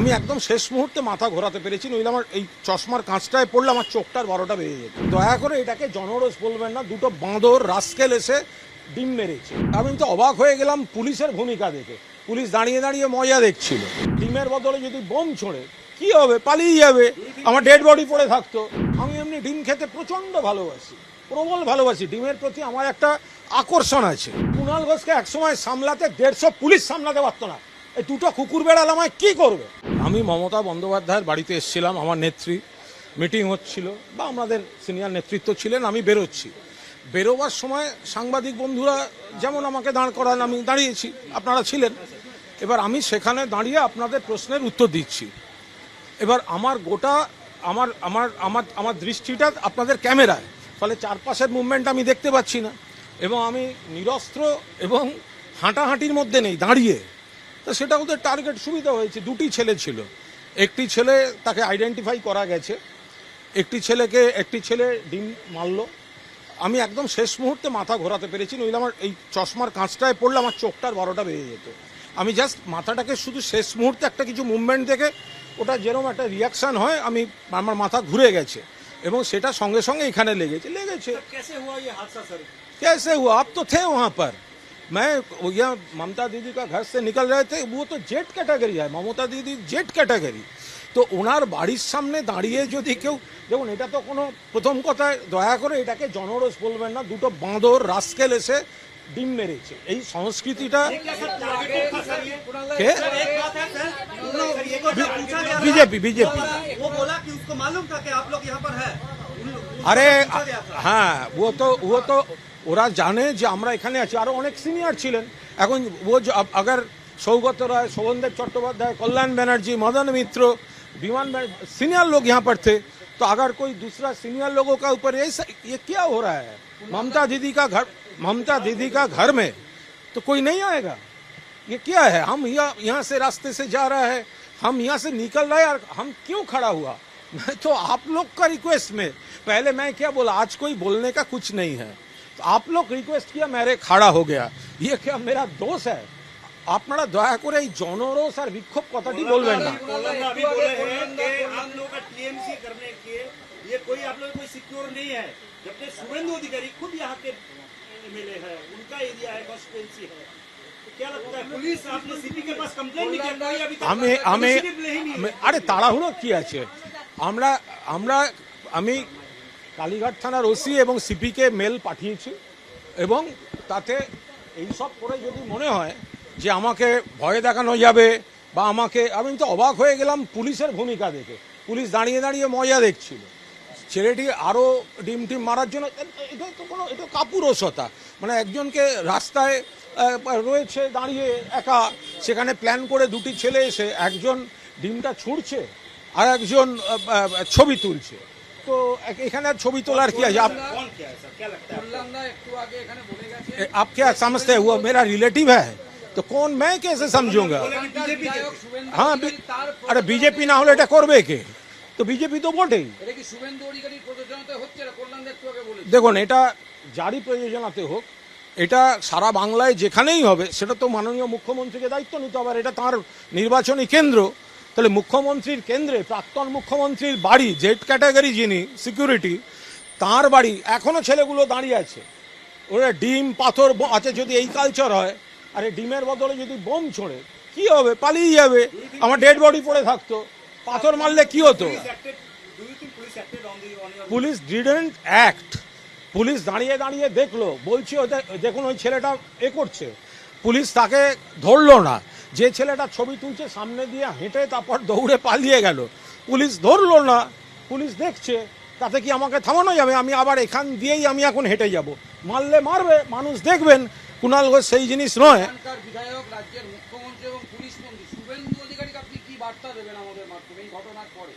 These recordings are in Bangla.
আমি একদম শেষ মুহূর্তে মাথা ঘোরাতে পেরেছি, নইলে আমার এই চশমার কাঁচটায় পড়লে আমার চোখটার 12টা বেজে যেত। দয়া করে এটাকে জনরোষ বলবেন না, দুটো বাঁদর রাস্কেল এসে ডিম মেরেছে। আমি তো অবাক হয়ে গেলাম পুলিশের ভূমিকা দেখে। পুলিশ দাঁড়িয়ে দাঁড়িয়ে মজা দেখছিল। ডিমের বদলে যদি বোম ছোড়ে কি হবে, পালিয়ে যাবে, আমার ডেড বডি পড়ে থাকতো। আমি এমনি ডিম খেতে প্রচণ্ড ভালোবাসি, প্রবল ভালোবাসি। ডিমের প্রতি আমার একটা আকর্ষণ আছে। কুণাল ঘোষকে একসময় সামলাতে 150 পুলিশ সামলাতে পারতো না। এই দুটো কুকুর বেড়াল আমায় কি করবে? আমি মমতা বন্দ্যোপাধ্যায়ের বাড়িতে এসেছিলাম, আমার নেত্রী মিটিং হচ্ছিল বা আমাদের সিনিয়র নেতৃত্ব ছিলেন। আমি বেরোচ্ছি, বেরোবার সময় সাংবাদিক বন্ধুরা যেমন আমাকে দাঁড় করান, আমি দাঁড়িয়েছি, আপনারা ছিলেন। এবার আমি সেখানে দাঁড়িয়ে আপনাদের প্রশ্নের উত্তর দিচ্ছি। এবার আমার গোটা আমার আমার আমার আমার দৃষ্টিটা আপনাদের ক্যামেরায়, ফলে চারপাশের মুভমেন্ট আমি দেখতে পাচ্ছি না, এবং আমি নিরস্ত্র এবং হাঁটাহাঁটির মধ্যে নেই, দাঁড়িয়ে। তো সেটা ওদের টার্গেট সুবিধা হয়েছে। দুটি ছেলে ছিল, একটি ছেলে তাকে আইডেন্টিফাই করা গেছে, একটি ছেলে ডিম মারলো। আমি একদম শেষ মুহূর্তে মাথা ঘোরাতে পেরেছি, নইলে আমার এই চশমার কাঁচটায় পড়লে আমার চোখটার 12টা বেজে যেত। আমি জাস্ট মাথাটাকে শুধু শেষ মুহূর্তে একটা কিছু মুভমেন্ট দেখে, ওটা যেরকম একটা রিয়াকশান হয়, আমার মাথা ঘুরে গেছে এবং সেটা সঙ্গে সঙ্গে এখানে লেগেছে। कैसे हुआ? आप तो थे वहाँ पर। मैं यहाँ ममता दीदी का घर से निकल रहे थे, वो तो जेट कैटेगरी है, ममता दीदी जेट कैटेगरी। তো ওনার বাড়ির সামনে দাঁড়িয়ে যদি কেউ, দেখুন এটা তো কোনো, প্রথম কথায় দয়া করে এটাকে জনরোষ বলবেন না, দুটো বাঁদর রাস্কেল এসে ডিম মেরেছে। এই সংস্কৃতিটা बीजेपी আরে হ্যাঁ, ও তো ওরা জানে যে আমরা এখানে আছি। আরো অনেক সিনিয়র ছিলেন। এখন ও अगर सौगत राय, शोभनदेव चट्टोपाध्याय, कल्याण बनर्जी, मदन मित्र, विमान सीनियर लोग यहाँ पर थे, तो अगर कोई दूसरा सीनियर लोगों का ऊपर ये क्या हो रहा है? ममता दीदी का घर में तो कोई नहीं आएगा। ये क्या है? हम यहाँ से रास्ते से जा रहा है, हम यहाँ से निकल रहे हैं, और हम क्यों खड़ा हुआ? मैं तो आप लोग का रिक्वेस्ट में, पहले मैं क्या बोला, आज कोई बोलने का कुछ नहीं है, तो आप लोग रिक्वेस्ट किया, मेरे खड़ा हो गया। ये क्या मेरा दोष है? আপনারা দয়া করে এই জনরোষ আর বিক্ষোভ কথাটি বলবেন না। আরে তাড়াহুড়ো কি আছে? আমি কালীঘাট থানার ওসি এবং সিপিকে মেল পাঠিয়েছি, এবং তাতে এইসব করে যদি মনে হয় যে আমাকে ভয় দেখানো যাবে বা আমি তো অবাক হয়ে গেলাম পুলিশের ভূমিকা দেখে। পুলিশ দাঁড়িয়ে দাঁড়িয়ে মজা দেখছিল। ছেলেটি আরও ডিম মারার জন্য, এটা কাপুরুষতা। মানে একজনকে রাস্তায় রয়েছে দাঁড়িয়ে একা, সেখানে প্ল্যান করে দুটি ছেলে এসে একজন ডিমটা ছুঁড়ছে আর একজন ছবি তুলছে। তো এখানে ছবি তোলার কি আছে? आप क्या समझते हैं वो मेरा रिलेटिव है? तो कौन, मैं कैसे समझूंगा? हाँ, अरे बीजेपी ना হলে এটা করবে কে? তো বিজেপি তো বটেই। দেখুন, এটা জারি প্রয়োজনাতে হোক, এটা সারা বাংলায় যেখানেই হবে, সেটা তো মাননীয় মুখ্যমন্ত্রীকে দায়িত্ব নিতে হবে। এটা তার নির্বাচনী কেন্দ্র। তাহলে মুখ্যমন্ত্রীর কেন্দ্রে প্রাক্তন মুখ্যমন্ত্রীর বাড়ি, জেড ক্যাটাগরি যিনি সিকিউরিটি, তার বাড়ি, এখনো ছেলেগুলো দাঁড়িয়ে আছে। ওরা ডিম পাথর আছে, যদি এই কালচার হয়, আরে ডিমের বদলে যদি বোম ছোড়ে কি হবে, পালিয়ে যাবে, আমার ডেড বডি পড়ে থাকতো। পাথর মারলে কি হতো? Police didn't act. পুলিশ দাঁড়িয়ে দাঁড়িয়ে দেখলো, বলছি দেখুন ওই ছেলেটা করছে, পুলিশ তাকে ধরলো না। যে ছেলেটা ছবি তুলছে সামনে দিয়ে হেঁটে তারপর দৌড়ে পালিয়ে গেল, পুলিশ ধরলো না। পুলিশ দেখছে, তাতে কি আমাকে থামানো যাবে? আমি আবার এখান দিয়েই আমি এখন হেঁটে যাব। মারলে মারবে, মানুষ দেখবেন। কুণাল ঘোষ সেই জিনিস নয়। বিধায়ক, রাজ্যের মুখ্যমন্ত্রী এবং পুলিশ মন্ত্রী শুভেন্দু অধিকারীকে আপনি কি বার্তা দেবেন আমাদের মাধ্যমে এই ঘটনার পরে?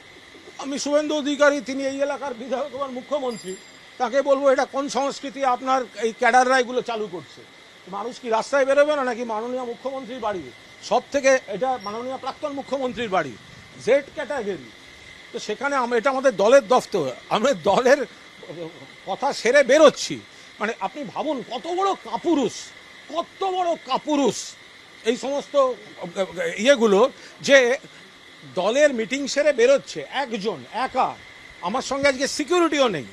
আমি শুভেন্দু অধিকারী, তিনি এই এলাকার বিধায়ক এবং মুখ্যমন্ত্রী, তাকে বলবো এটা কোন সংস্কৃতি আপনার এই ক্যাডাররা এগুলো চালু করছে? মানুষ কি রাস্তায় বেরোবে না নাকি? মাননীয় মুখ্যমন্ত্রীর বাড়ি, সব থেকে এটা মাননীয় প্রাক্তন মুখ্যমন্ত্রীর বাড়ি, জেড ক্যাটাগরি। তো সেখানে এটা আমাদের দলের দফতর, আমরা দলের কথা সেরে বেরোচ্ছি। মানে আপনি ভাবুন কত বড় কাপুরুষ এই সমস্ত ইয়েগুলো, যে দলের মিটিং সেরে বেরোচ্ছে একজন একা, আমার সঙ্গে আজকে সিকিউরিটিও নেই।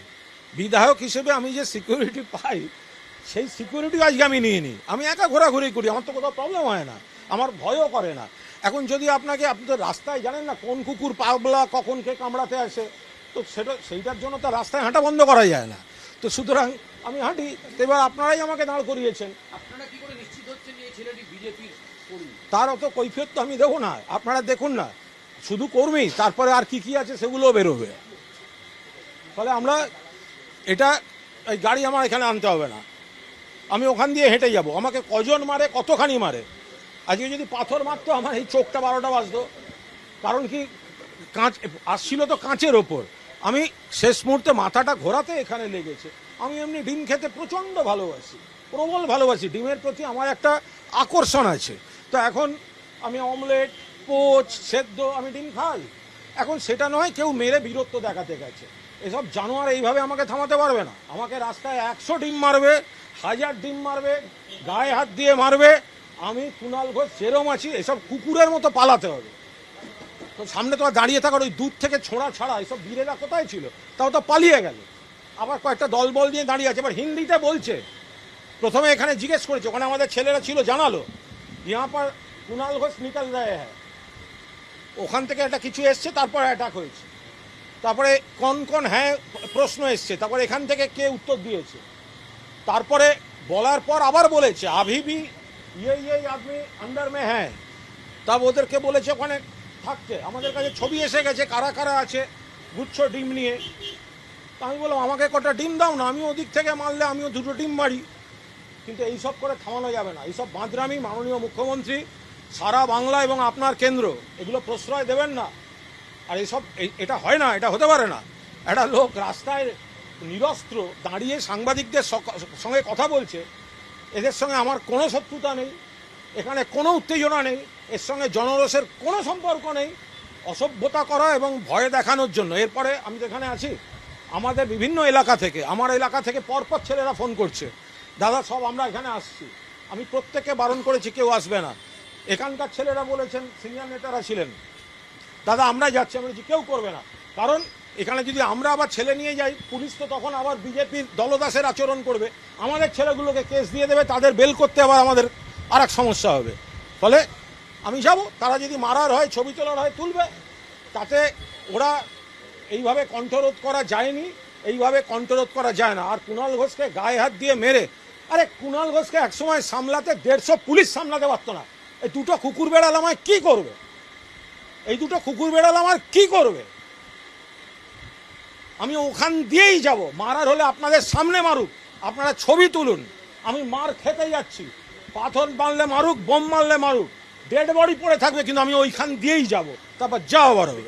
বিধায়ক হিসেবে আমি যে সিকিউরিটি পাই সেই সিকিউরিটিও আজকে আমি নিয়ে নিই, আমি একা ঘোরাঘুরি করি, আমার তো কোথাও প্রবলেম হয় না, আমার ভয়ও করে না। এখন যদি আপনি তো রাস্তায় জানেন না কোন কুকুর পাগলা কখন কে কামড়াতে আসে, তো সেইটার জন্য তো রাস্তায় হাঁটা বন্ধ করা যায় না। তো সুতরাং আমি হাঁটি, এবার আপনারাই আমাকে দাঁড় করিয়েছেন। আপনারা কি করে নিশ্চিত হচ্ছেন যে এই ছেলেটি বিজেপির কর্মী? তার অত কৈফিয়ত তো আমি দেবো না, আপনারা দেখুন না, শুধু কর্মী, তারপরে আর কি কি আছে সেগুলোও বেরোবে। ফলে আমরা এটা, এই গাড়ি আমার এখানে আনতে হবে না, আমি ওখান দিয়ে হেঁটে যাব। আমাকে কজন মারে, কতখানি মারে, আজকে যদি পাথর মারতো আমার এই চোখটা 12টা বাজতো। কারণ কি, কাঁচ আসছিল তো কাঁচের ওপর, আমি শেষ মুহূর্তে মাথাটা ঘোরাতে এখানে লেগেছে। আমি এমনি ডিম খেতে প্রচণ্ড ভালোবাসি, প্রবল ভালোবাসি, ডিমের প্রতি আমার একটা আকর্ষণ আছে। তো এখন আমি অমলেট, পোচ, সেদ্ধ আমি ডিম খাই। এখন সেটা নয় কেউ মেরে বীরত্ব দেখাতে গেছে, এসব জানোয়ার এইভাবে আমাকে থামাতে পারবে না। আমাকে রাস্তায় 100 ডিম মারবে, 1000 ডিম মারবে, গায়ে হাত দিয়ে মারবে, আমি কুণাল ঘোষ যেরম আছি এসব কুকুরের মতো পালাতে হবে। তো সামনে তো আর দাঁড়িয়ে থাকার, ওই দূর থেকে ছোঁড়া ছাড়া এসব বীরেরা কোথায় ছিল, তাও তো পালিয়ে গেল। আবার কয়েকটা দলবল নিয়ে দাঁড়িয়ে আছে, এবার হিন্দিতে বলছে। প্রথমে এখানে জিজ্ঞেস করেছে, ওখানে আমাদের ছেলেরা ছিল, জানালো ইহা পর কুণাল ঘোষ নিকল রহে হ্যাঁ। ওখান থেকে একটা কিছু এসছে, তারপর অ্যাটাক হয়েছে, তারপরে কোন হ্যাঁ প্রশ্ন এসছে, তারপরে এখান থেকে কে উত্তর দিয়েছে, তারপরে বলার পর আবার বলেছে আভি ভি ইয়ে আদমি আন্ডার মে হ্যাঁ। তা ওদেরকে বলেছে ওখানে থাকতে, আমাদের কাছে ছবি এসে গেছে কারা কারা আছে গুচ্ছ ডিম নিয়ে। তা আমি বললাম আমাকে কটা ডিম দাও না, আমি ওদিক থেকে মারলে আমিও 2টো ডিম মারি। কিন্তু এইসব করে থামানো যাবে না, এইসব বাঁদরামি মাননীয় মুখ্যমন্ত্রী সারা বাংলা এবং আপনার কেন্দ্র এগুলো প্রশ্রয় দেবেন না। আর এইসব এটা হয় না, এটা হতে পারে না। একটা লোক রাস্তায় নিরস্ত্র দাঁড়িয়ে সাংবাদিকদের সঙ্গে কথা বলছে, এদের সঙ্গে আমার কোনো শত্রুতা নেই, এখানে কোনো উত্তেজনা নেই, এর সঙ্গে জনরোষের কোনো সম্পর্ক নেই, অসভ্যতা করা এবং ভয় দেখানোর জন্য। এরপরে আমি যেখানে আছি আমাদের বিভিন্ন এলাকা থেকে, আমার এলাকা থেকে পরপর ছেলেরা ফোন করছে, দাদা সব আমরা এখানে আসছি। আমি প্রত্যেককে বারণ করেছি কেউ আসবে না। এখানকার ছেলেরা বলেছেন, সিনিয়র নেতারা ছিলেন, দাদা আমরা যাচ্ছি। আমি বলছি কেউ করবে না, কারণ এখানে যদি আমরা আবার ছেলে নিয়ে যাই, পুলিশ তো তখন আবার বিজেপির দলদাসের আচরণ করবে, আমাদের ছেলেগুলোকে কেস দিয়ে দেবে, তাদের বেল করতে আবার আমাদের আর এক সমস্যা হবে। ফলে আমি যাব, তারা যদি মারার হয়, ছবি তোলার হয় তুলবে, তাতে ওরা এইভাবে কণ্ঠরোধ করা যায়নি, এইভাবে কণ্ঠরোধ করা যায় না। আর কুণাল ঘোষকে গায়ে হাত দিয়ে মেরে, আরে কুণাল ঘোষকে একসময় সামলাতে 150 পুলিশ সামলাতে পারতো না। এই 2টো কুকুর বেড়াল আমায় কি করবে, এই 2টো কুকুর বেড়াল আমার কি করবে? আমি ওখান দিয়েই যাব, মারার হলে আপনাদের সামনে মারুক, আপনারা ছবি তুলুন, আমি মার খেতে যাচ্ছি, পাথর মারলে মারুক, বোম মারলে মারুক, ডেড বডি পড়ে থাকবে, কিন্তু আমি ওইখান দিয়েই যাব, তারপর যা হবার হবে।